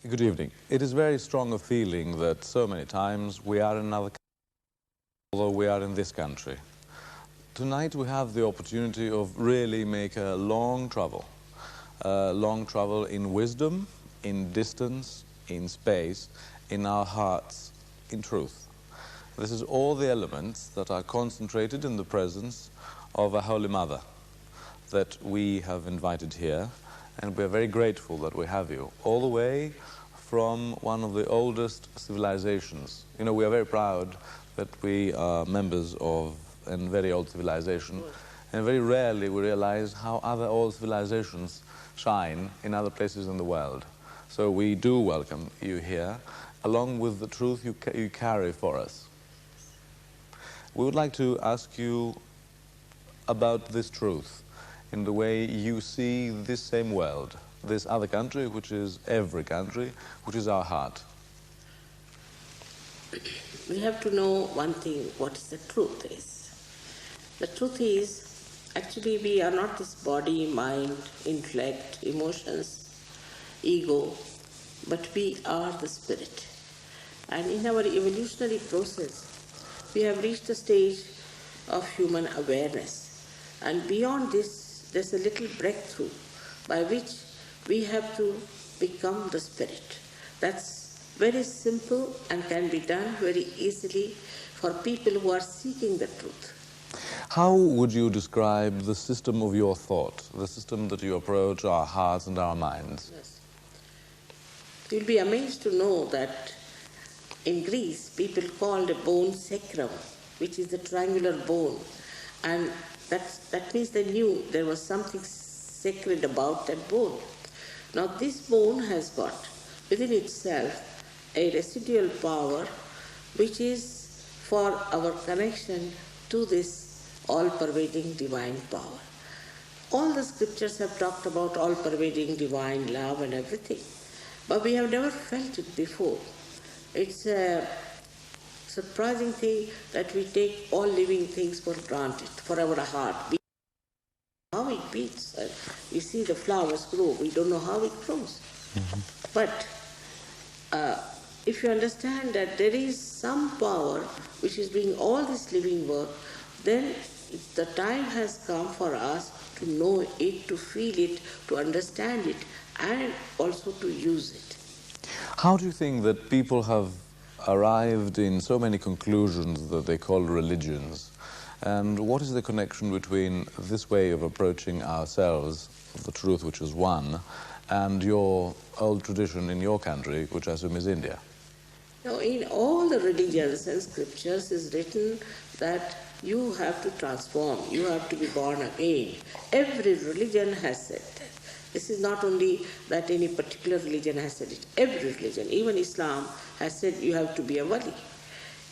Good evening. It is very strong a feeling that so many times we are in another country, although we are in this country. Tonight we have the opportunity of really make a long travel in wisdom, in distance, in space, in our hearts, in truth. This is all the elements that are concentrated in the presence of a Holy Mother that we have invited here, and we are very grateful that we have you all the way from one of the oldest civilizations. You know, we are very proud that we are members of a very old civilization, and very rarely we realize how other old civilizations shine in other places in the world. So we do welcome you here, along with the truth you carry for us. We would like to ask you about this truth in the way you see this same world, this other country, which is every country, which is our heart. We have to know one thing, what the truth is. The truth is, actually we are not this body, mind, intellect, emotions, ego, but we are the spirit. And in our evolutionary process, we have reached a stage of human awareness. And beyond this, there's a little breakthrough by which we have to become the spirit. That's very simple and can be done very easily for people who are seeking the truth. How would you describe the system of your thought, the system that you approach our hearts and our minds? Yes. You'll be amazed to know that in Greece, people called a bone sacrum, which is the triangular bone, and that means they knew there was something sacred about that bone. Now this bone has got within itself a residual power which is for our connection to this all-pervading divine power. All the scriptures have talked about all-pervading divine love and everything, but we have never felt it before. It's a surprising thing that we take all living things for granted, for our heart. How it beats. We see the flowers grow, we don't know how it grows. Mm-hmm. But if you understand that there is some power which is doing all this living work, then the time has come for us to know it, to feel it, to understand it, and also to use it. How do you think that people have arrived in so many conclusions that they call religions? And what is the connection between this way of approaching ourselves, the truth which is one, and your old tradition in your country, which I assume is India? Now, in all the religions and scriptures is written that you have to transform, you have to be born again. Every religion has said that. This is not only that any particular religion has said it. Every religion, even Islam, has said you have to be a wali.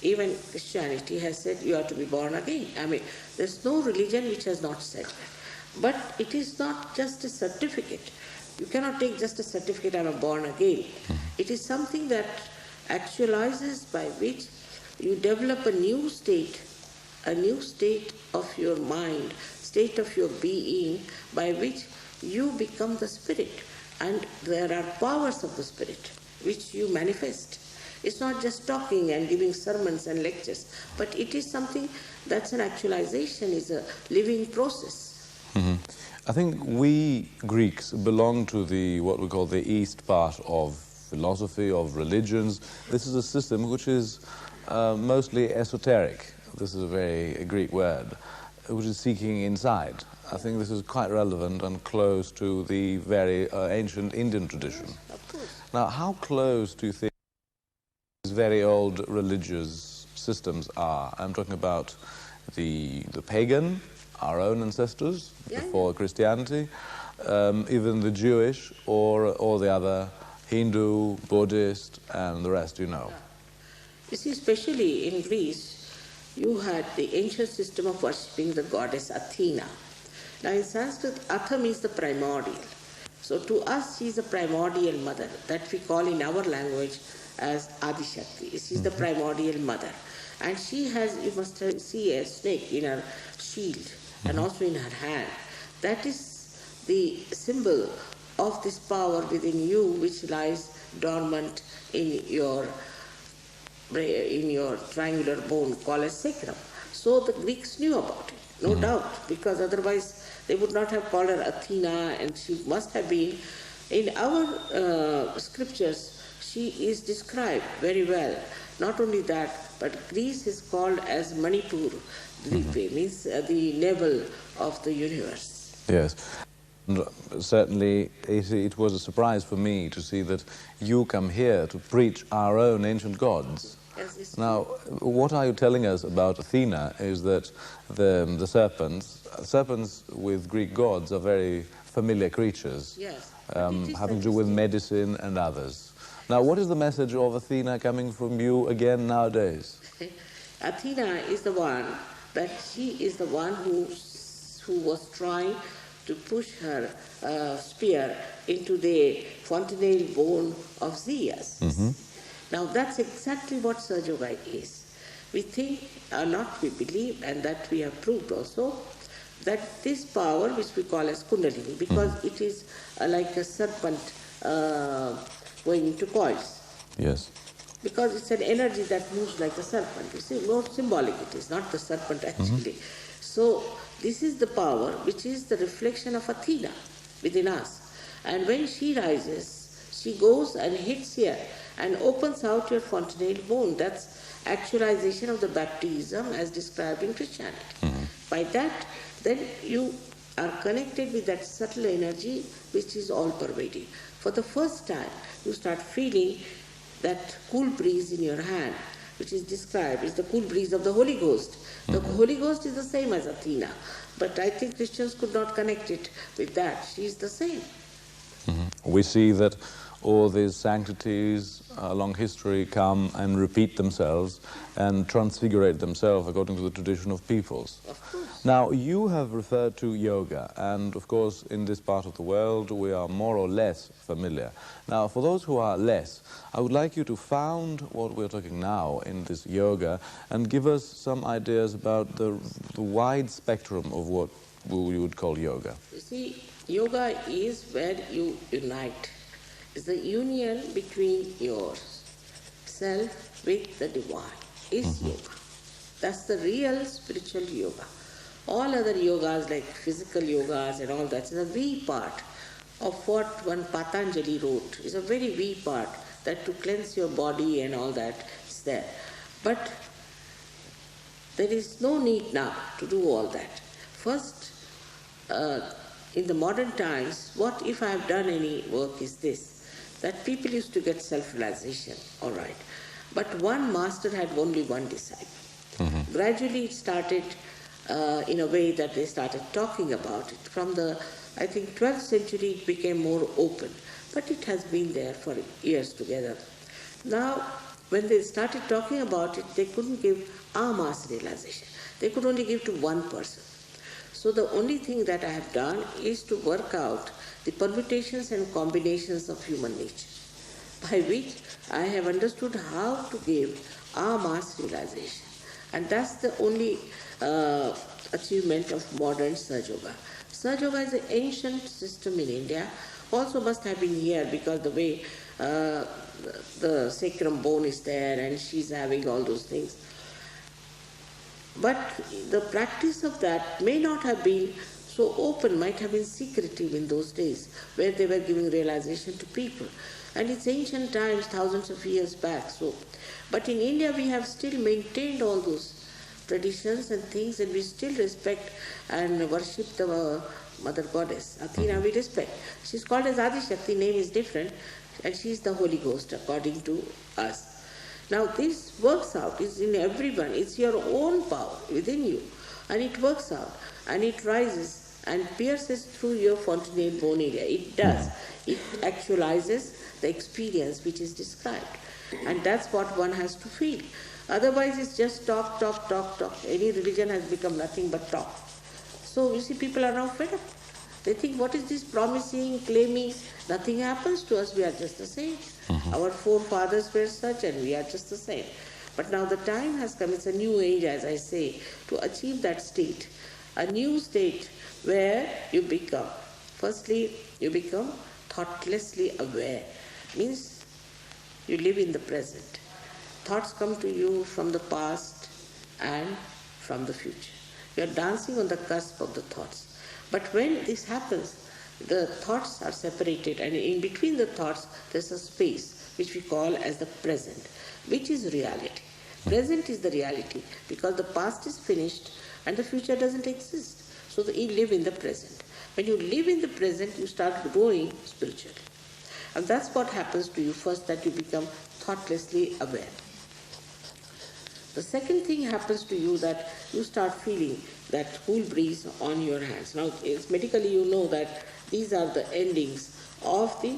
Even Christianity has said you have to be born again. I mean, there's no religion which has not said that. But it is not just a certificate. You cannot take just a certificate, I'm born again. It is something that actualizes by which you develop a new state of your mind, state of your being, by which you become the spirit. And there are powers of the spirit which you manifest. It's not just talking and giving sermons and lectures, but it is something that's an actualization, is a living process. Mm-hmm. I think we Greeks belong to what we call the east part of philosophy, of religions. This is a system which is mostly esoteric. This is a very Greek word, which is seeking inside. I think this is quite relevant and close to the very ancient Indian tradition. Yes, of course. Now, how close do you think these very old religious systems are? I'm talking about the pagan, our own ancestors, before Christianity, even the Jewish or all the other Hindu, Buddhist, and the rest, you know. You see, especially in Greece, you had the ancient system of worshipping the goddess Athena. Now in Sanskrit, Atha means the primordial. So to us, she is the primordial mother, that we call in our language as Adishakti. She is the primordial mother. And she has, you must see a snake in her shield and also in her hand. That is the symbol of this power within you which lies dormant in your triangular bone called as sacrum. So the Greeks knew about it, no doubt, because otherwise they would not have called her Athena, and she must have been, in our scriptures, she is described very well. Not only that, but Greece is called as Manipur, Dvipe, means the navel of the universe. Yes. And certainly it was a surprise for me to see that you come here to preach our own ancient gods. Yes, now, what are you telling us about Athena is that the serpents with Greek gods are very familiar creatures, yes, having to do with medicine and others. Now, what is the message of Athena coming from you again nowadays? Athena is the one, that she is the one who was trying to push her spear into the fontanelle bone of Zeus. Now that's exactly what Sahaja Yoga is. We think, or not we believe, and that we have proved also, that this power which we call as Kundalini, because it is like a serpent going into coils. Yes. Because it's an energy that moves like a serpent. You see, more symbolic it is, not the serpent actually. So this is the power which is the reflection of Athena within us. And when she rises, she goes and hits here and opens out your fontanelle bone. That's actualization of the baptism as described in Christianity. By that, then you are connected with that subtle energy which is all pervading. For the first time, you start feeling that cool breeze in your hand, which is described as the cool breeze of the Holy Ghost. The Holy Ghost is the same as Athena, but I think Christians could not connect it with that. She is the same. We see that all these sanctities along history come and repeat themselves and transfigurate themselves according to the tradition of peoples. Of course. Now, you have referred to yoga, and of course in this part of the world we are more or less familiar. Now, for those who are less, I would like you to found what we're talking now in this yoga and give us some ideas about the wide spectrum of what we would call yoga. You see, yoga is where you unite. It's the union between yourself with the divine. Is yoga. That's the real spiritual yoga. All other yogas like physical yogas and all that is a wee part of what one Patanjali wrote. It's a very wee part that to cleanse your body and all that is there. But there is no need now to do all that. First, in the modern times, what if I have done any work is this, that people used to get self-realization, all right. But one master had only one disciple. Gradually it started in a way that they started talking about it. From the, I think, 12th century it became more open, but it has been there for years together. Now, when they started talking about it, they couldn't give a mass realization. They could only give to one person. So the only thing that I have done is to work out the permutations and combinations of human nature, by which I have understood how to give a mass realization. And that's the only achievement of modern Sahaja Yoga. Sahaja Yoga is an ancient system in India, also must have been here because the way the sacrum bone is there and she's having all those things. But the practice of that may not have been so open, might have been secretive in those days, where they were giving realization to people. And it's ancient times, thousands of years back. So, but in India we have still maintained all those traditions and things, and we still respect and worship the Mother Goddess. Athena we respect. She's called as Adi Shakti, name is different, and she's the Holy Ghost according to us. Now this works out, it's in everyone, it's your own power within you, and it works out, and it rises and pierces through your fontanelle bone area. It does. It actualizes the experience which is described, and that's what one has to feel. Otherwise it's just talk, talk, talk, talk. Any religion has become nothing but talk. So you see, people are now fed up. They think, what is this promising, claiming? Nothing happens to us, we are just the same. Our forefathers were such and we are just the same. But now the time has come, it's a new age, as I say, to achieve that state. A new state where you become, firstly, you become thoughtlessly aware. Means you live in the present. Thoughts come to you from the past and from the future. You are dancing on the cusp of the thoughts. But when this happens, the thoughts are separated, and in between the thoughts there's a space which we call as the present, which is reality. Present is the reality because the past is finished and the future doesn't exist. So you live in the present. When you live in the present, you start growing spiritually. And that's what happens to you first, that you become thoughtlessly aware. The second thing happens to you that you start feeling that cool breeze on your hands. Now, it's medically you know that these are the endings of the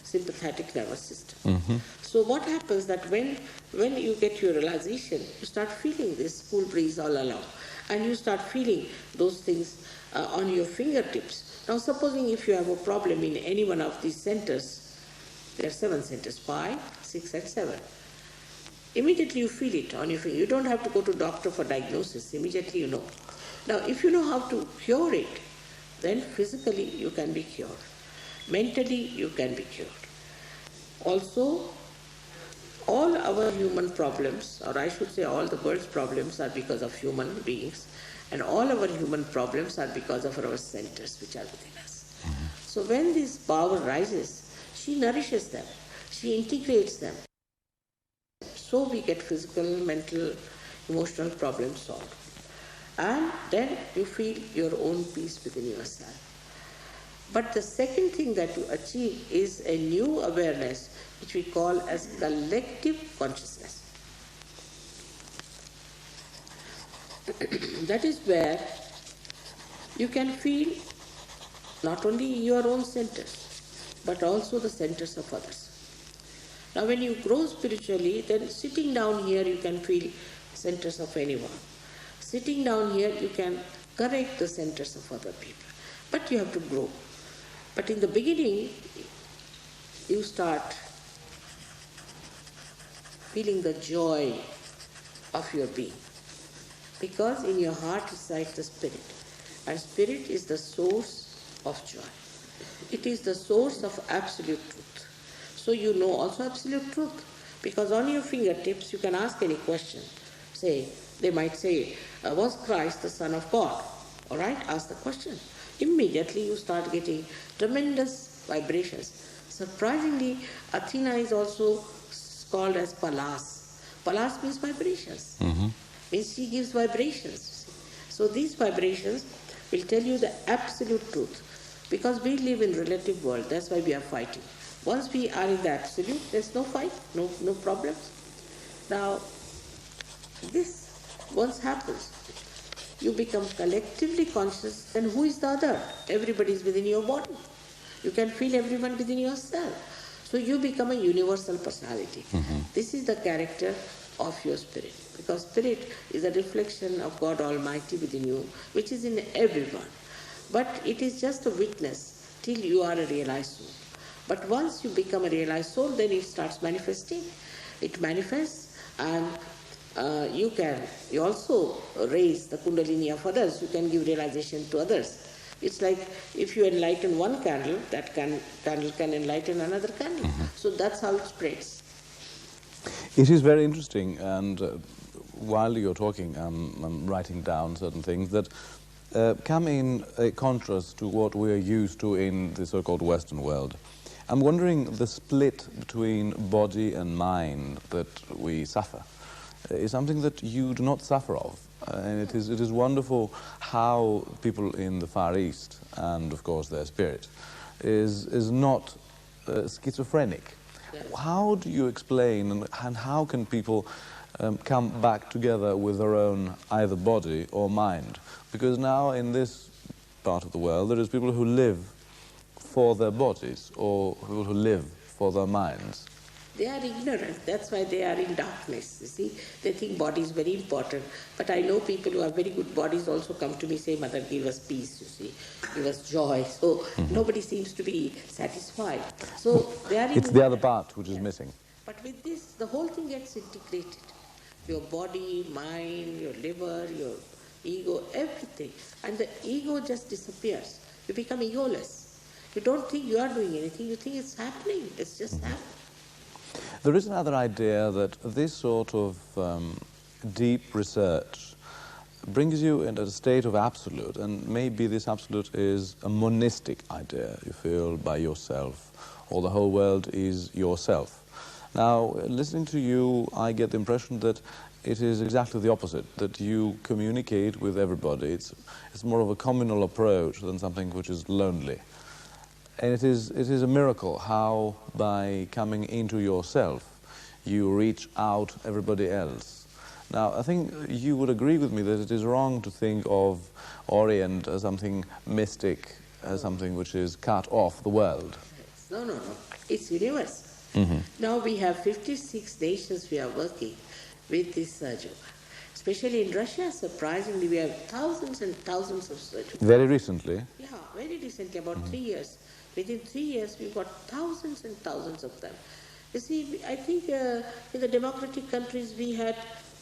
sympathetic nervous system. So what happens that when you get your realization, you start feeling this cool breeze all along, and you start feeling those things on your fingertips. Now, supposing if you have a problem in any one of these centers, there are 7 centers, 5, 6 and 7. Immediately you feel it on your finger. You don't have to go to doctor for diagnosis. Immediately you know. Now, if you know how to cure it, then physically you can be cured. Mentally you can be cured. Also, all our human problems, or I should say all the world's problems, are because of human beings, and all our human problems are because of our centers which are within us. So when this power rises, she nourishes them, she integrates them. So we get physical, mental, emotional problems solved. And then you feel your own peace within yourself. But the second thing that you achieve is a new awareness which we call as collective consciousness. That is where you can feel not only your own centers, but also the centers of others. Now when you grow spiritually, then sitting down here you can feel centers of anyone. Sitting down here you can correct the centers of other people. But you have to grow. But in the beginning, you start feeling the joy of your being. Because in your heart resides the spirit. And spirit is the source of joy. It is the source of absolute truth. So you know also absolute truth. Because on your fingertips you can ask any question. They might say, was Christ the Son of God? All right, ask the question. Immediately you start getting tremendous vibrations. Surprisingly, Athena is also called as Pallas. Pallas means vibrations. Means she gives vibrations. So these vibrations will tell you the absolute truth. Because we live in relative world, that's why we are fighting. Once we are in the absolute, there's no fight, no problems. Now, this once happens, you become collectively conscious, then who is the other? Everybody is within your body. You can feel everyone within yourself. So you become a universal personality. This is the character of your spirit. Because spirit is a reflection of God Almighty within you, which is in everyone. But it is just a witness till you are a realized soul. But once you become a realized soul, then it starts manifesting. It manifests, and you also raise the kundalini of others. You can give realization to others. It's like if you enlighten one candle, that candle can enlighten another candle. So that's how it spreads. It is very interesting, and while you're talking, I'm writing down certain things that come in a contrast to what we're used to in the so-called Western world. I'm wondering the split between body and mind that we suffer is something that you do not suffer of. And it is wonderful how people in the Far East, and of course their spirit, is not schizophrenic. Yes. How do you explain, and how can people come back together with their own either body or mind? Because now in this part of the world there is people who live for their bodies or people who live for their minds. They are ignorant. That's why they are in darkness. You see, they think body is very important. But I know people who have very good bodies also come to me, say, Mother, give us peace, you see, give us joy. So nobody seems to be satisfied. So they are. It's the other part which is missing. But with this, the whole thing gets integrated. Your body, mind, your liver, your ego, everything. And the ego just disappears. You become egoless. You don't think you are doing anything, you think it's happening, it's just happening. There is another idea that this sort of deep research brings you into a state of absolute, and maybe this absolute is a monistic idea, you feel, by yourself, or the whole world is yourself. Now, listening to you, I get the impression that it is exactly the opposite, that you communicate with everybody. It's more of a communal approach than something which is lonely. And it is a miracle how, by coming into yourself, you reach out everybody else. Now, I think you would agree with me that it is wrong to think of Orient as something mystic, as something which is cut off the world. No, no, no. It's universal. Now we have 56 nations we are working with this Sahaja Yoga. Especially in Russia, surprisingly, we have thousands and thousands of Sahaja Yoga. Very recently? Yeah, very recently, about 3 years. Within 3 years, we've got thousands and thousands of them. You see, I think in the democratic countries, we had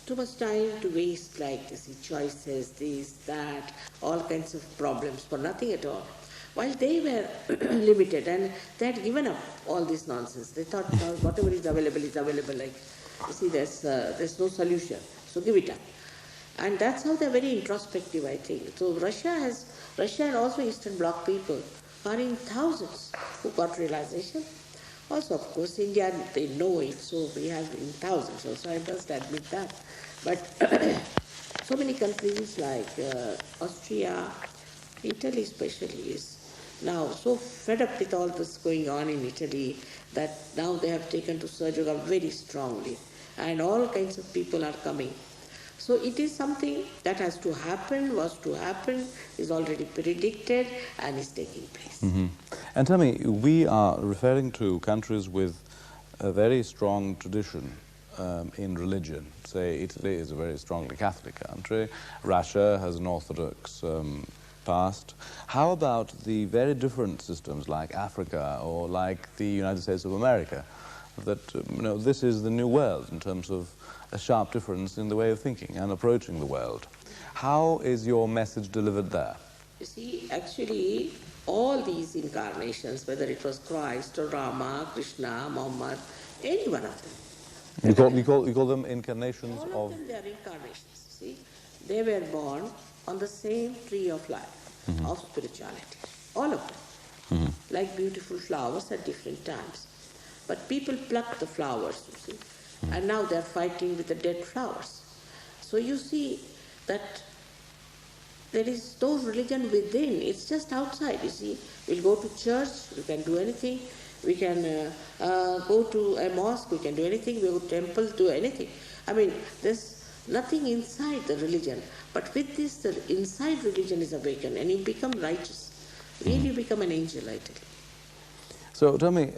too much time to waste, like, you see, choices, this, that, all kinds of problems for nothing at all. While they were limited and they had given up all this nonsense. They thought whatever is available, like, you see, there's no solution, so give it up. And that's how they're very introspective, I think. So Russia and also Eastern Bloc people are in thousands who got realization. Also, of course, India, they know it, so we have in thousands also, I must admit that. But so many countries like Austria, Italy especially is now so fed up with all this going on in Italy that now they have taken to Sahaja Yoga very strongly, and all kinds of people are coming. So it is something that has to happen, was to happen, is already predicted, and is taking place. And tell me, we are referring to countries with a very strong tradition in religion. Say, Italy is a very strongly Catholic country. Russia has an Orthodox past. How about the very different systems like Africa or like the United States of America? That, this is the new world in terms of a sharp difference in the way of thinking and approaching the world. How is your message delivered there? You see, actually, all these incarnations, whether it was Christ or Rama, Krishna, Muhammad, any one of them. You call them incarnations of... All of them, they are incarnations, see. They were born on the same tree of life, of spirituality. All of them. Like beautiful flowers at different times. But people pluck the flowers, you see. And now they're fighting with the dead flowers. So you see that there is no religion within, it's just outside, you see. We'll go to church, we can do anything. We can go to a mosque, we can do anything. We go to temple, do anything. I mean, there's nothing inside the religion. But with this, the inside religion is awakened and you become righteous. Really you become an angel, I tell you. So tell me,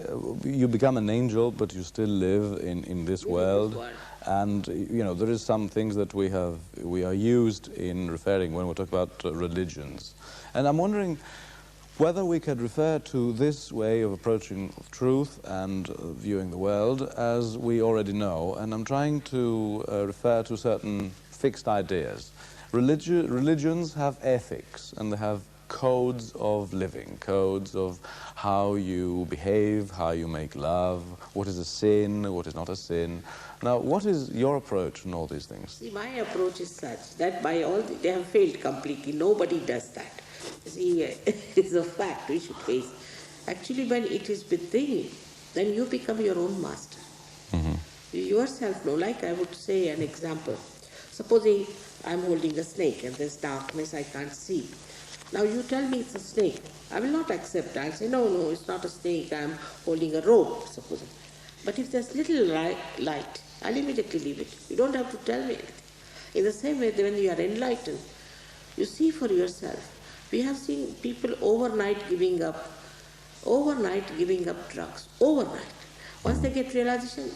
you become an angel, but you still live in this world. And, there is some things that we are used in referring when we talk about religions. And I'm wondering whether we could refer to this way of approaching truth and viewing the world as we already know. And I'm trying to refer to certain fixed ideas. Religions have ethics, and they have codes of living, codes of how you behave, how you make love, what is a sin, what is not a sin. Now, what is your approach in all these things? See, my approach is such that by all, they have failed completely. Nobody does that. See, it's a fact we should face. Actually, when it is within, then you become your own master. You yourself know, like I would say an example. Supposing I'm holding a snake and there's darkness, I can't see. Now you tell me it's a snake. I will not accept. I'll say, no, it's not a snake. I'm holding a rope, supposing. But if there's little light, I'll immediately leave it. You don't have to tell me anything. In the same way, when you are enlightened, you see for yourself. We have seen people overnight giving up drugs. Overnight. Once they get realization,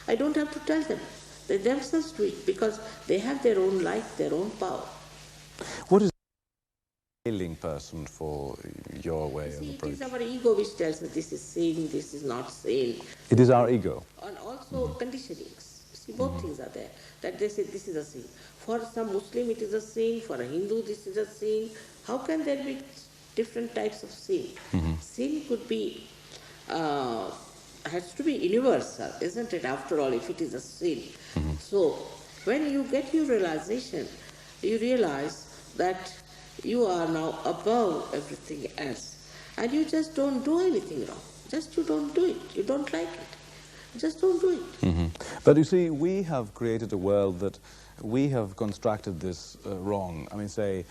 I don't have to tell them. They themselves do it because they have their own life, their own power. What is failing person for your way of approach? It is our ego which tells us this is sin, this is not sin. It is our ego. And also conditionings. See, both things are there. That they say this is a sin. For some Muslim it is a sin, for a Hindu this is a sin. How can there be different types of sin. Sin could be, has to be universal, isn't it, after all, if it is a sin. So when you get your realization, you realize that you are now above everything else. And you just don't do anything wrong. Just you don't do it. You don't like it. Just don't do it. But you see, we have created a world that we have constructed this wrong. I mean, say,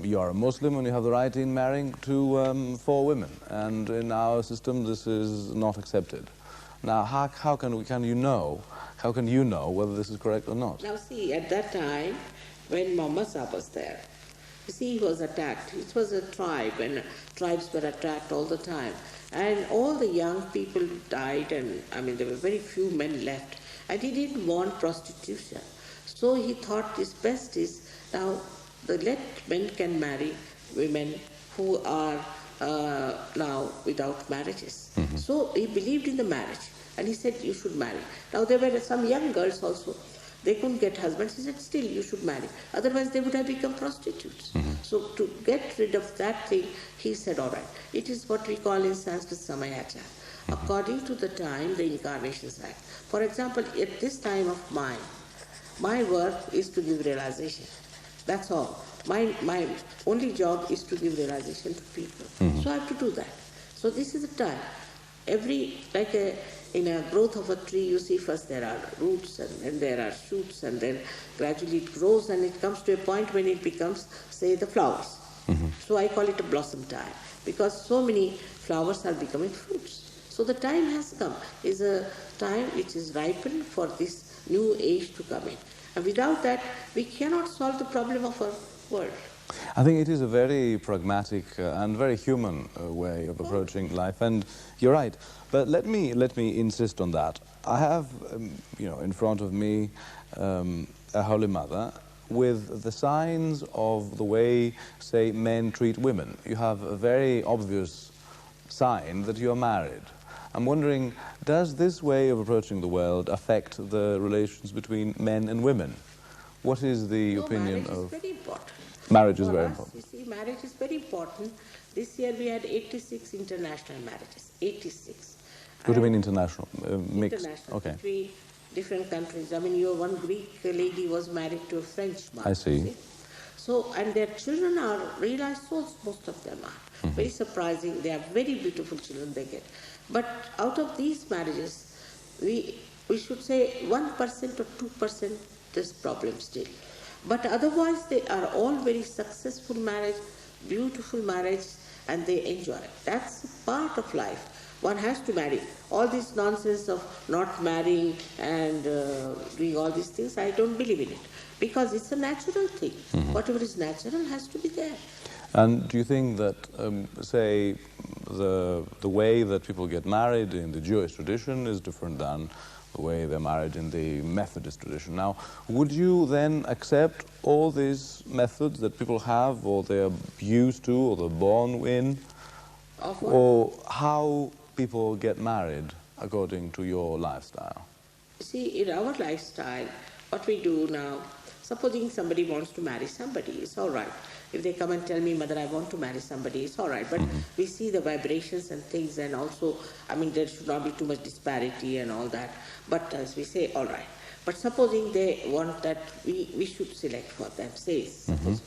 you are a Muslim and you have the right in marrying 4 women. And in our system, this is not accepted. Now, how can you know whether this is correct or not? Now see, at that time, when Muhammad Sahib was there, you see, he was attacked. It was a tribe, and tribes were attacked all the time. And all the young people died, and I mean, there were very few men left. And he didn't want prostitution. So he thought his best is, now, let men can marry women who are now without marriages. So he believed in the marriage, and he said, you should marry. Now, there were some young girls also. They couldn't get husbands. He said, still, you should marry. Otherwise, they would have become prostitutes. So to get rid of that thing, he said, all right, it is what we call in Sanskrit Samayachar. According to the time, the incarnations act. For example, at this time of mine, my work is to give realization. That's all. My only job is to give realization to people. So I have to do that. So this is the time. In a growth of a tree, you see first there are roots, and then there are shoots, and then gradually it grows, and it comes to a point when it becomes, say, the flowers. So I call it a blossom time, because so many flowers are becoming fruits. So the time has come, is a time which is ripened for this new age to come in. And without that, we cannot solve the problem of our world. I think it is a very pragmatic and very human way of approaching life, and you're right. But let me insist on that. I have, in front of me, a Holy Mother with the signs of the way, say, men treat women. You have a very obvious sign that you are married. I'm wondering, does this way of approaching the world affect the relations between men and women? What is the opinion of... Marriage is very important. Marriage is very important. You see, marriage is very important. This year we had 86 international marriages. 86. What do you mean international? Mixed? International. Okay. Between different countries. I mean, your one Greek lady was married to a French man. I see. So, and their children are realized souls, most of them are. Very surprising. They are very beautiful children they get. But out of these marriages, we should say 1% or 2% there's problem still. But otherwise, they are all very successful marriage, beautiful marriage, and they enjoy it. That's part of life. One has to marry. All this nonsense of not marrying and doing all these things, I don't believe in it. Because it's a natural thing. Whatever is natural has to be there. And do you think that, say, the way that people get married in the Jewish tradition is different than the way they're married in the Methodist tradition? Now, would you then accept all these methods that people have, or they're used to, or they're born in? Or how people get married according to your lifestyle? See, in our lifestyle, what we do now, supposing somebody wants to marry somebody, it's all right. If they come and tell me, Mother, I want to marry somebody, it's all right. But we see the vibrations and things, and also, I mean, there should not be too much disparity and all that. But as we say, all right. But supposing they want that, we should select for them, say, suppose.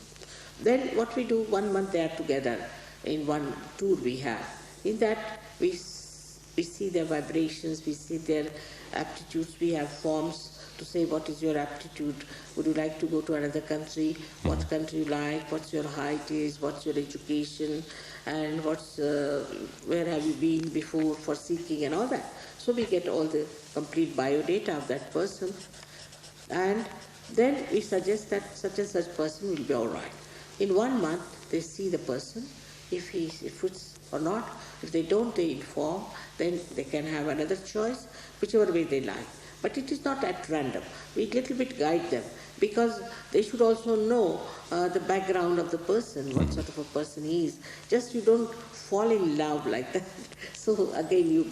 Then what we do, 1 month they are together in one tour we have. In that, we see their vibrations, we see their aptitudes, we have forms to say what is your aptitude, would you like to go to another country, what country you like, what's your height is, what's your education, and where have you been before for seeking and all that. So we get all the complete biodata of that person, and then we suggest that such and such person will be all right. In 1 month, they see the person, if he fits or not. If they don't, they inform, then they can have another choice, whichever way they like. But it is not at random. We little bit guide them, because they should also know the background of the person, what sort of a person he is. Just you don't fall in love like that. So again, you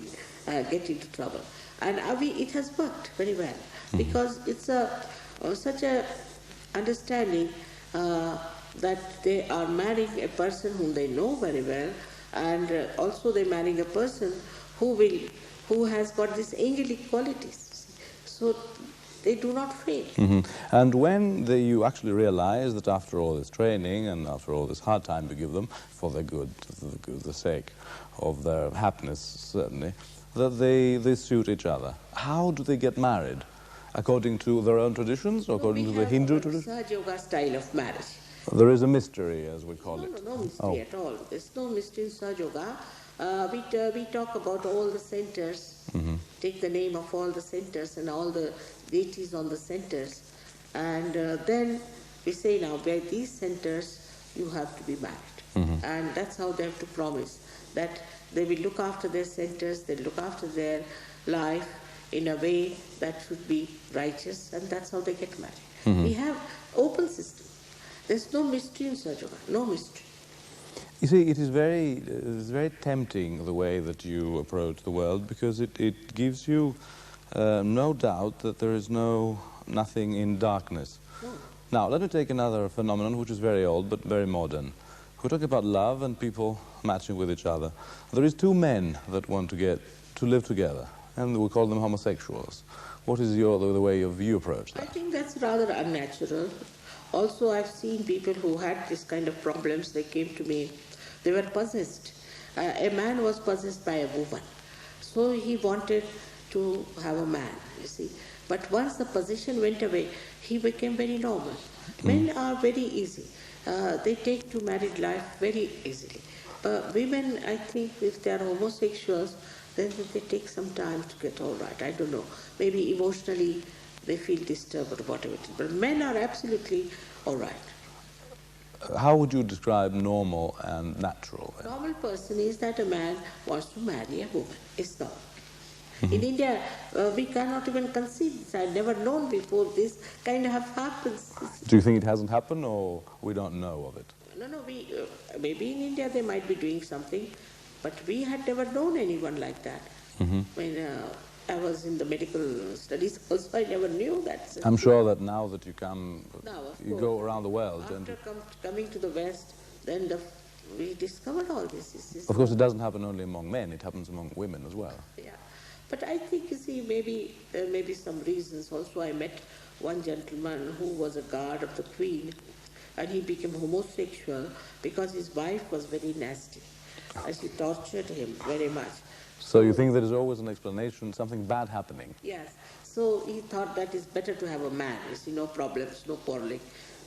get into trouble. And it has worked very well, because it's such a understanding that they are marrying a person whom they know very well, and also they're marrying a person who has got these angelic qualities. So they do not fail. And when you actually realize that after all this training and after all this hard time you give them for their good, the sake of their happiness, certainly, that they suit each other, how do they get married? According to their own traditions or according to the Hindu tradition? Sahaja Yoga style of marriage. There is a mystery, as we call it. No mystery at all. There's no mystery in Sahaja Yoga. We talk about all the centers, take the name of all the centers and all the deities on the centers, and then we say now by these centers you have to be married. And that's how they have to promise that they will look after their centers, they look after their life in a way that should be righteous, and that's how they get married. We have open system. There's no mystery in Sahaja Yoga, no mystery. You see, it is very tempting the way that you approach the world, because it gives you no doubt that there is nothing in darkness. No. Now, let me take another phenomenon which is very old but very modern. We're talking about love and people matching with each other. There is two men that want to live together, and we call them homosexuals. What is the way you approach I that? think that's rather unnatural. Also, I've seen people who had this kind of problems. They came to me. They were possessed. A man was possessed by a woman. So he wanted to have a man, you see. But once the possession went away, he became very normal. Men are very easy. They take to married life very easily. Women, I think, if they are homosexuals, then they take some time to get all right. I don't know. Maybe emotionally they feel disturbed or whatever it is. But men are absolutely all right. How would you describe normal and natural? Normal person is that a man wants to marry a woman. It's normal. In India, we cannot even conceive this. I've never known before this kind of happens. Do you think it hasn't happened, or we don't know of it? No, maybe in India they might be doing something, but we had never known anyone like that. When I was in the medical studies also, I never knew that. I'm sure that now that you come, Now, of you course, go around the world, after and coming to the West, then we discovered all this. of course it doesn't happen only among men, it happens among women as well. Yeah, but I think, you see, maybe there may be some reasons. Also, I met one gentleman who was a guard of the Queen, and he became homosexual because his wife was very nasty, and she tortured him very much. So you think there is always an explanation, something bad happening? Yes. So he thought that it's better to have a man, you see, no problems, no quarreling.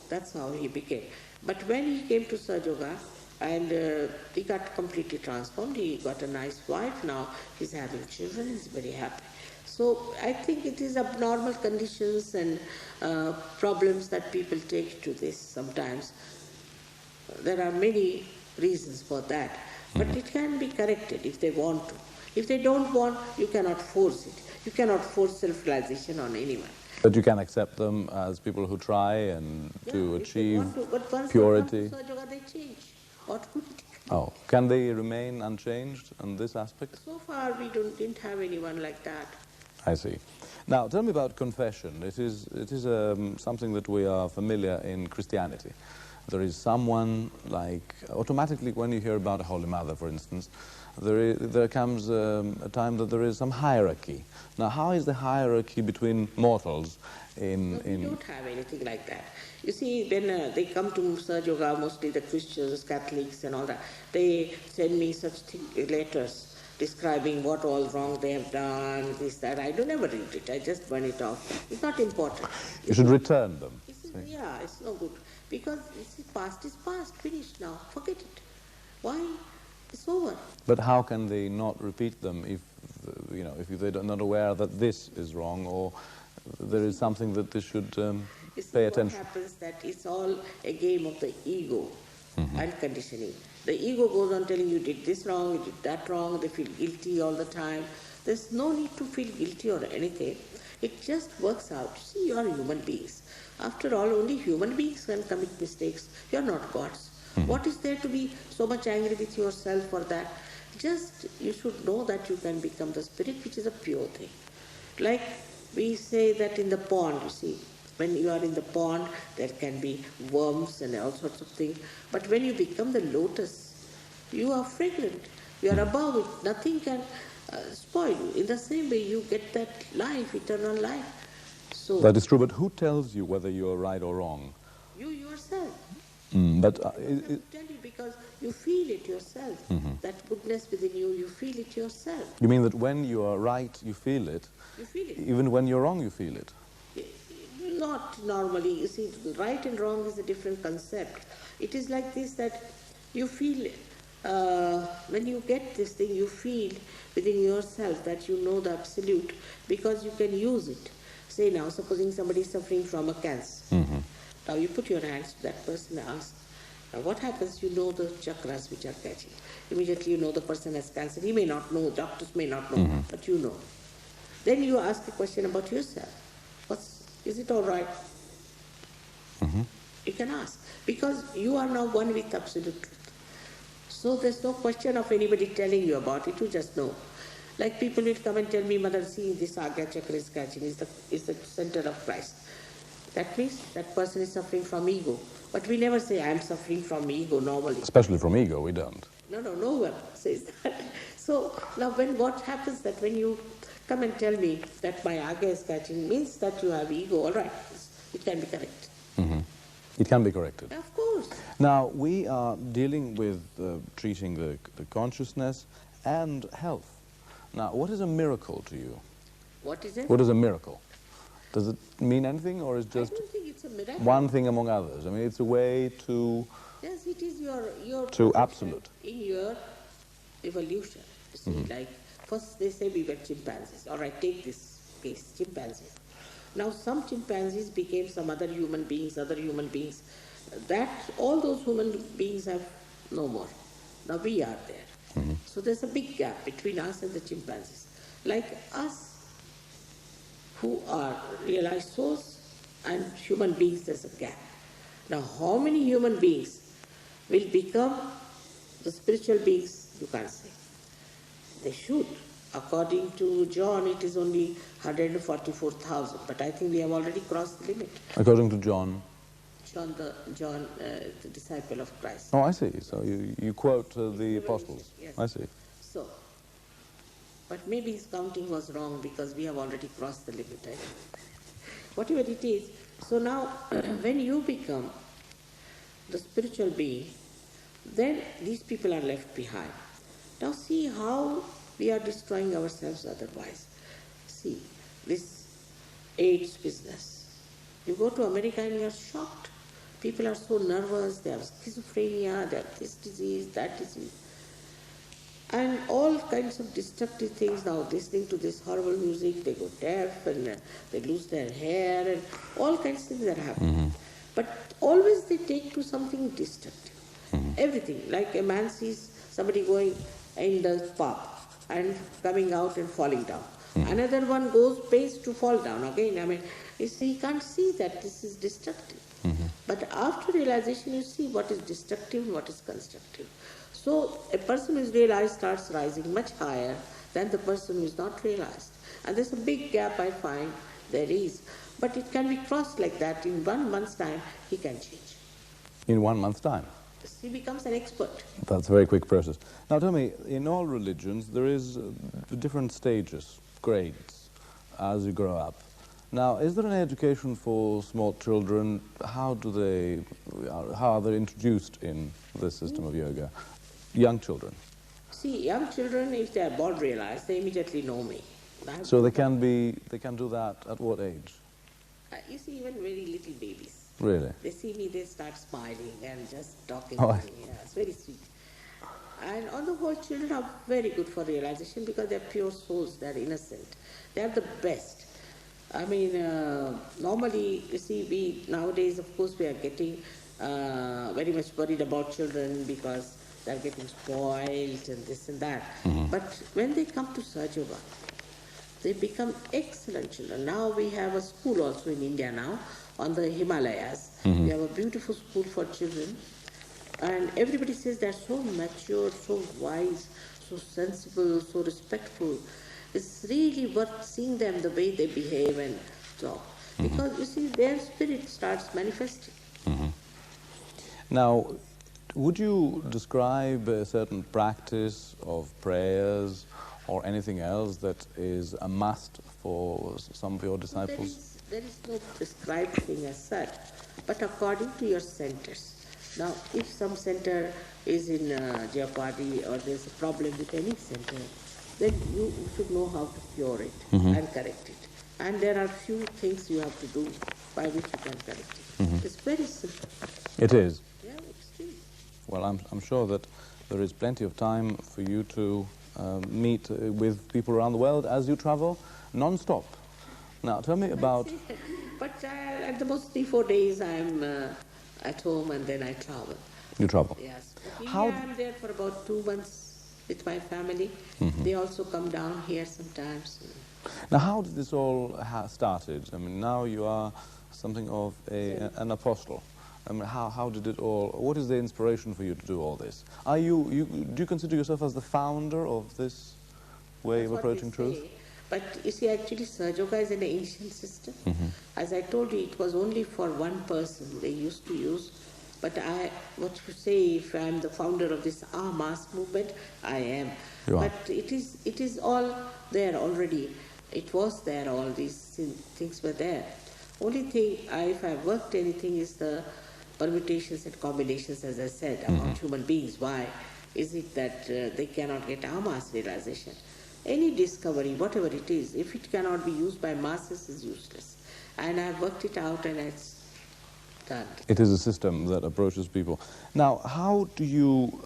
That's how he became. But when he came to Sahaja Yoga, and he got completely transformed, he got a nice wife now, he's having children, he's very happy. So I think it is abnormal conditions and problems that people take to this sometimes. There are many reasons for that, but it can be corrected if they want to. If they don't want, you cannot force it. You cannot force self-realization on anyone. But you can accept them as people who try and to if they achieve want to, but once purity. they come to Sahaja Yoga, they change automatically. Oh, can they remain unchanged in this aspect? So far, we didn't have anyone like that. I see. Now, tell me about confession. It is something that we are familiar in Christianity. There is someone like, automatically when you hear about a Holy Mother, for instance, there comes a time that there is some hierarchy. Now, how is the hierarchy between mortals in... We don't have anything like that. You see, when they come to Sahaja Yoga, mostly the Christians, Catholics and all that, they send me such letters describing what all wrong they have done, this, that. I don't ever read it. I just burn it off. It's not important. You should return them. Yeah, it's no good. Because past is past, finished now. Forget it. Why? It's over. But how can they not repeat them if they're not aware that this is wrong, or there is something that they should pay attention? What happens that it's all a game of the ego and conditioning. The ego goes on telling you did this wrong, you did that wrong, they feel guilty all the time. There's no need to feel guilty or anything. It just works out. See, you are human beings. After all, only human beings can commit mistakes. You are not gods. What is there to be so much angry with yourself for that? Just, you should know that you can become the spirit, which is a pure thing. Like we say that in the pond, you see, When you are in the pond, there can be worms and all sorts of things. But when you become the lotus, you are fragrant. You are above it. Nothing can spoil you. In the same way, you get that life, eternal life. So That is true, but who tells you whether you are right or wrong? you yourself. But I tell you because you feel it yourself. That goodness within you, you feel it yourself. you mean that when you are right, you feel it, You feel it. even when you're wrong, you feel it? Not normally. You see, right and wrong is a different concept. It is like this, that you feel, when you get this thing, you feel within yourself that you know the absolute because you can use it. Say now, supposing somebody is suffering from a cancer. Now you put your hands to that person and ask, now what happens? You know the chakras which are catching. Immediately you know the person has cancer. He may not know, doctors may not know, but you know. Then you ask a question about yourself. Is it all right? You can ask. Because you are now one with absolute truth. So there's no question of anybody telling you about it, you just know. Like people will come and tell me, Mother, see, this Agya Chakra is catching, is the center of Christ. That means that person is suffering from ego. But we never say, I am suffering from ego normally. Especially from ego, we don't. No one says that. So now what happens that when you come and tell me that my Agya is catching, means that you have ego, all right, it can be correct. It can be corrected. Of course. Now, we are dealing with treating the consciousness and health. Now, what is a miracle to you? What is it? What is a miracle? Does it mean anything, or is I just don't think it's a miracle. one thing among others? I mean, it's a way to... Yes, it is your To absolute. in your evolution. You see, like first they say we were chimpanzees. All right, take this case, chimpanzees. Now some chimpanzees became some other human beings. That all those human beings have no more. Now we are there. So there's a big gap between us and the chimpanzees. Like us, who are realized souls, and human beings, there's a gap. Now how many human beings will become the spiritual beings, you can't say. They should. According to John, it is only 144,000, but I think we have already crossed the limit. According to John? John, the disciple of Christ. Oh, I see. So you quote the apostles. Yes. I see. So, but maybe his counting was wrong because we have already crossed the limit. I think. Whatever it is. So now, when you become the spiritual being, then these people are left behind. Now see how we are destroying ourselves otherwise. See, this AIDS business. You go to America and you are shocked. People are so nervous, they have schizophrenia, they have this disease, that disease. And all kinds of destructive things now, listening to this horrible music, they go deaf and they lose their hair and all kinds of things that happen. But always they take to something destructive. Everything, like a man sees somebody going in the pub and coming out and falling down. Another one pays to fall down again. I mean, you see, he can't see that this is destructive. But after realization, you see what is destructive and what is constructive. So a person who is realized starts rising much higher than the person who is not realized. And there's a big gap, I find, there is. But it can be crossed like that. In 1 month's time, he can change. In 1 month's time? He becomes an expert. That's a very quick process. Now tell me, in all religions there is different stages, grades, as you grow up. Now, is there an education for small children? How are they introduced in this system of yoga? Young children. See, young children, if they are born realized, they immediately know me. So they can do that at what age? You see, even very little babies. Really? They see me, they start smiling and just talking Oh, to me. Yeah, it's very sweet. And on the whole, children are very good for realization because they're pure souls, they're innocent. They're the best. I mean, normally, you see, nowadays, of course, we are getting very much worried about children because they're getting spoiled and this and that. But when they come to Sahaja Yoga, they become excellent children. Now we have a school also in India now, on the Himalayas. We have a beautiful school for children. And everybody says they're so mature, so wise, so sensible, so respectful. It's really worth seeing them, the way they behave and talk. because you see, their spirit starts manifesting. Now, would you describe a certain practice of prayers or anything else that is a must for some of your disciples? There is no prescribed thing as such, but according to your centers. Now, if some center is in jeopardy or there's a problem with any center, then you should know how to cure it and correct it. And there are few things you have to do by which you can correct it. It's very simple. It is. Yeah, extremely. Well, I'm sure that there is plenty of time for you to meet with people around the world as you travel non-stop. Now, tell me about... But at the most 3-4 days I'm at home and then I travel. You travel? Yes. I'm there for about 2 months with my family. They also come down here sometimes. Now, how did this all started? I mean, now you are something of an apostle. I mean, how did it all... What is the inspiration for you to do all this? Do you consider yourself as the founder of this way of approaching truth? But you see, actually, Sahaja Yoga is an ancient system. As I told you, it was only for one person they used to use. But what you say, if I'm the founder of this mass movement, I am. But it is all there already. It was there, all these things were there. Only thing, if I worked anything, is the permutations and combinations, as I said, about human beings. Why is it that they cannot get mass realization? Any discovery, whatever it is, if it cannot be used by masses, is useless. And I've worked it out and it's done. It is a system that approaches people. Now, how do you...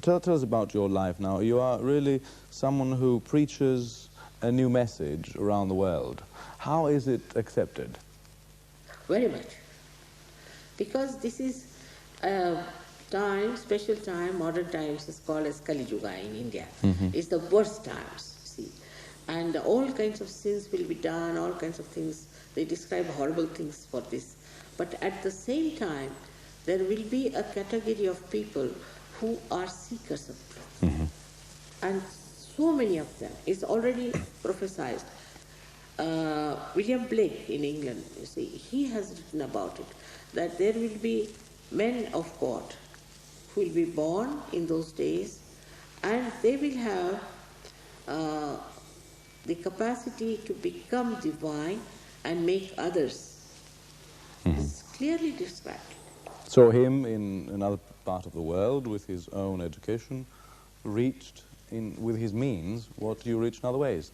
tell us about your life now. You are really someone who preaches a new message around the world. How is it accepted? Very much. Because this is time, special time, modern times is called as Kali Yuga in India. It's the worst times, see. And all kinds of sins will be done, all kinds of things. They describe horrible things for this. But at the same time, there will be a category of people who are seekers of truth. And so many of them is already prophesied. William Blake in England, you see, he has written about it, that there will be men of God who will be born in those days, and they will have the capacity to become divine and make others. It's clearly described. So him in another part of the world with his own education reached with his means what you reach in other ways.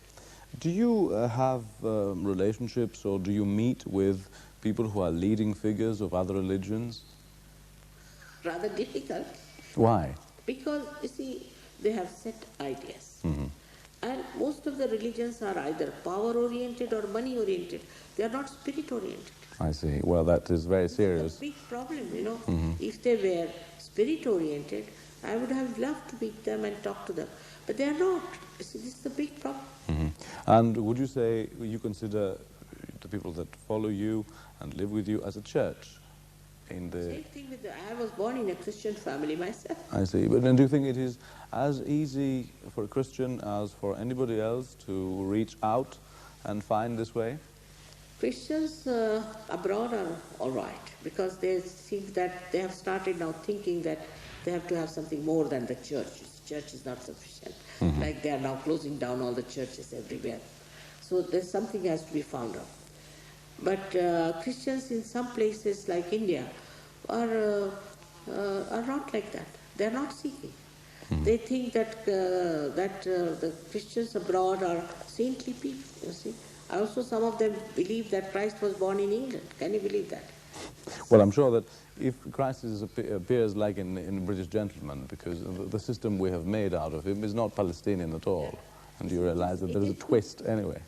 Do you have relationships, or do you meet with people who are leading figures of other religions? Rather difficult. Why? Because, you see, they have set ideas. And most of the religions are either power-oriented or money-oriented. They are not spirit-oriented. I see. Well, that is very serious. It's a big problem, you know. If they were spirit-oriented, I would have loved to meet them and talk to them. But they are not. This is the big problem. And would you say you consider the people that follow you and live with you as a church? Same thing with I was born in a Christian family myself. I see. But then do you think it is as easy for a Christian as for anybody else to reach out and find this way? Christians abroad are all right, because they think that they have started now thinking that they have to have something more than the church. The church is not sufficient. Like they are now closing down all the churches everywhere. So there's something has to be found out. But Christians in some places like India are not like that. They are not seeking. They think that the Christians abroad are saintly people. You see, also some of them believe that Christ was born in England. Can you believe that? Well, I'm sure that if Christ appears like in British Gentleman, because the system we have made out of him is not Palestinian at all, and you realize that there is a twist anyway.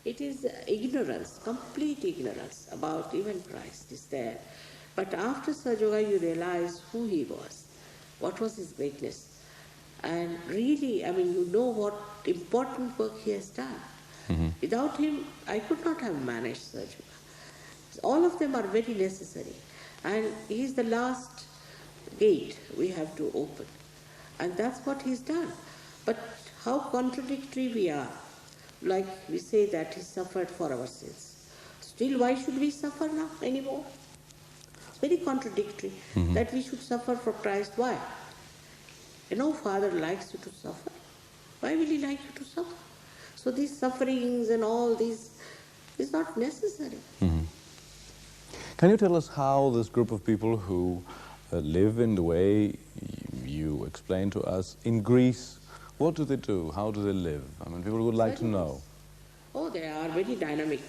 It is ignorance, complete ignorance about even Christ is there. But after Sahaja Yoga, you realize who he was, what was his greatness. And really, I mean, you know what important work he has done. Without him, I could not have managed Sahaja Yoga. All of them are very necessary. And he is the last gate we have to open. And that's what he's done. But how contradictory we are. Like we say that he suffered for our sins. Still, why should we suffer now anymore? It's very contradictory that we should suffer for Christ. Why? No father likes you to suffer. Why will he like you to suffer? So these sufferings and all this is not necessary. Can you tell us how this group of people who live in the way you explained to us in Greece, what do they do? How do they live? I mean, people would like to know. Oh, they are very dynamic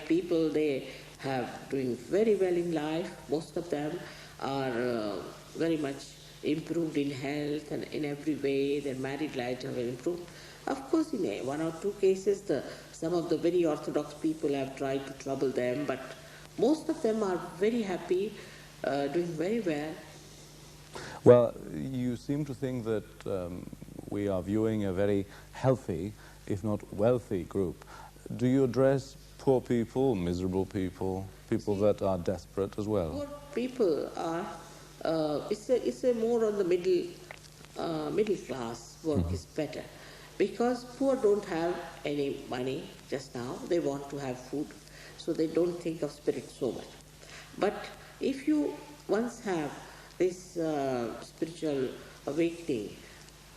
people. They have doing very well in life. Most of them are very much improved in health and in every way. Their married lives have improved. Of course, in one or two cases, some of the very orthodox people have tried to trouble them, but most of them are very happy, doing very well. Well, you seem to think that we are viewing a very healthy, if not wealthy group. Do you address poor people, miserable people, people that are desperate as well? Poor people are, it's a more on the middle class work is better. Because poor don't have any money just now, they want to have food, so they don't think of spirit so much. But if you once have this spiritual awakening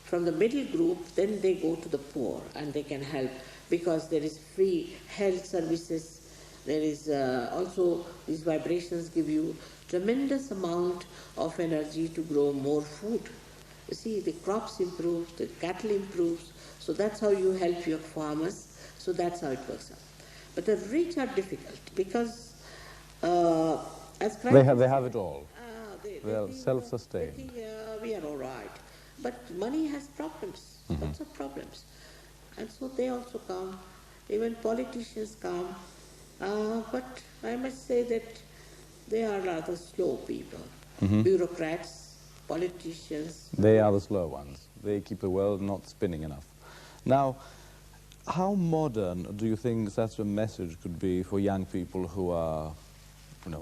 from the middle group, then they go to the poor and they can help, because there is free health services. There is also, these vibrations give you tremendous amount of energy to grow more food. You see, the crops improve, the cattle improves, so that's how you help your farmers. So that's how it works out. But the rich are difficult because as Christ they have it all. They are self-sustained. They think, we are all right. But money has problems, lots of problems. And so they also come, even politicians come. But I must say that they are rather slow people. Bureaucrats, politicians. They are the slow ones. They keep the world not spinning enough. Now, how modern do you think such a message could be for young people who are,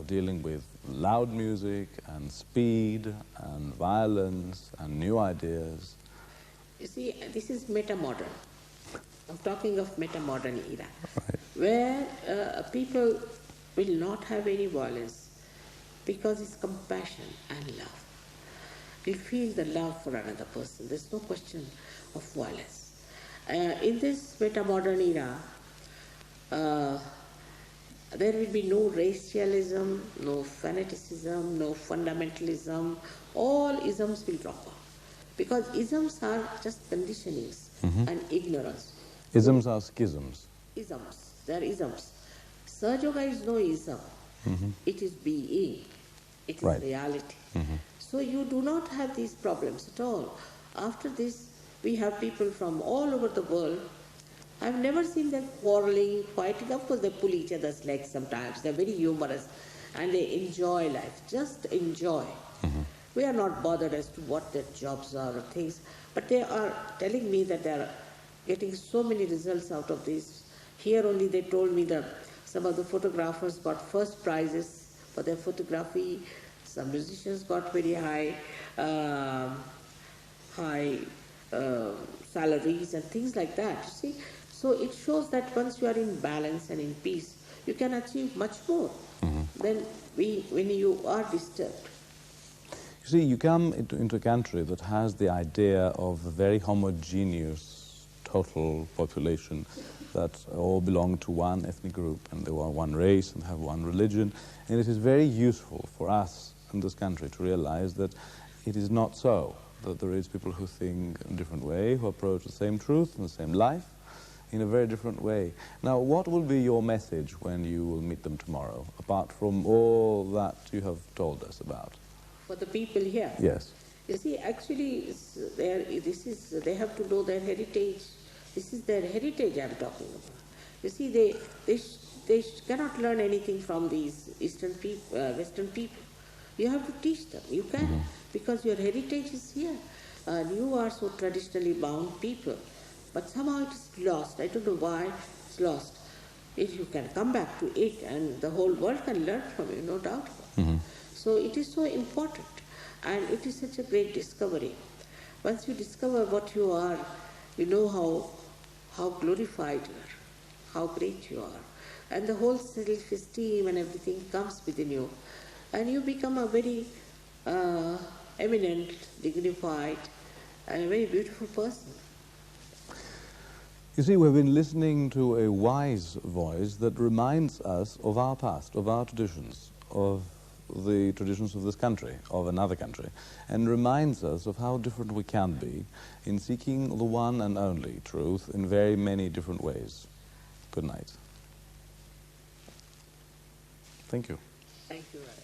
dealing with loud music and speed and violence and new ideas? You see, this is meta-modern. I'm talking of meta-modern era, Right. where people will not have any violence because it's compassion and love. You feel the love for another person. There's no question of violence. In this meta-modern era, there will be no racialism, no fanaticism, no fundamentalism. All isms will drop off. Because isms are just conditionings and ignorance. Isms are schisms. Isms, they are isms. Sahaja Yoga is no ism. It is being. It is Right. reality. So you do not have these problems at all. After this, we have people from all over the world. I've never seen them quarreling, fighting. Of course, they pull each other's legs sometimes. They're very humorous and they enjoy life. Just enjoy. We are not bothered as to what their jobs are or things, but they are telling me that they are getting so many results out of this. Here only they told me that some of the photographers got first prizes for their photography. Some musicians got very high salaries and things like that, you see. So it shows that once you are in balance and in peace, you can achieve much more than when you are disturbed. You see, you come into a country that has the idea of a very homogeneous total population that all belong to one ethnic group and they are one race and have one religion. And it is very useful for us in this country to realize that it is not so, that there is people who think in a different way, who approach the same truth and the same life in a very different way. Now, what will be your message when you will meet them tomorrow, apart from all that you have told us about? For the people here. Yes. You see, actually, they have to know their heritage. This is their heritage I'm talking about. You see, they cannot learn anything from these Eastern people, Western people. You have to teach them. You can, because your heritage is here. You are so traditionally bound people. But somehow it is lost. I don't know why it's lost. If you can come back to it, and the whole world can learn from you, no doubt. So it is so important, and it is such a great discovery. Once you discover what you are, you know how glorified you are, how great you are. And the whole self-esteem and everything comes within you. And you become a very eminent, dignified, and a very beautiful person. You see, we've been listening to a wise voice that reminds us of our past, of our traditions, of the traditions of this country, of another country, and reminds us of how different we can be in seeking the one and only truth in very many different ways. Good night. Thank you. Thank you, Radha.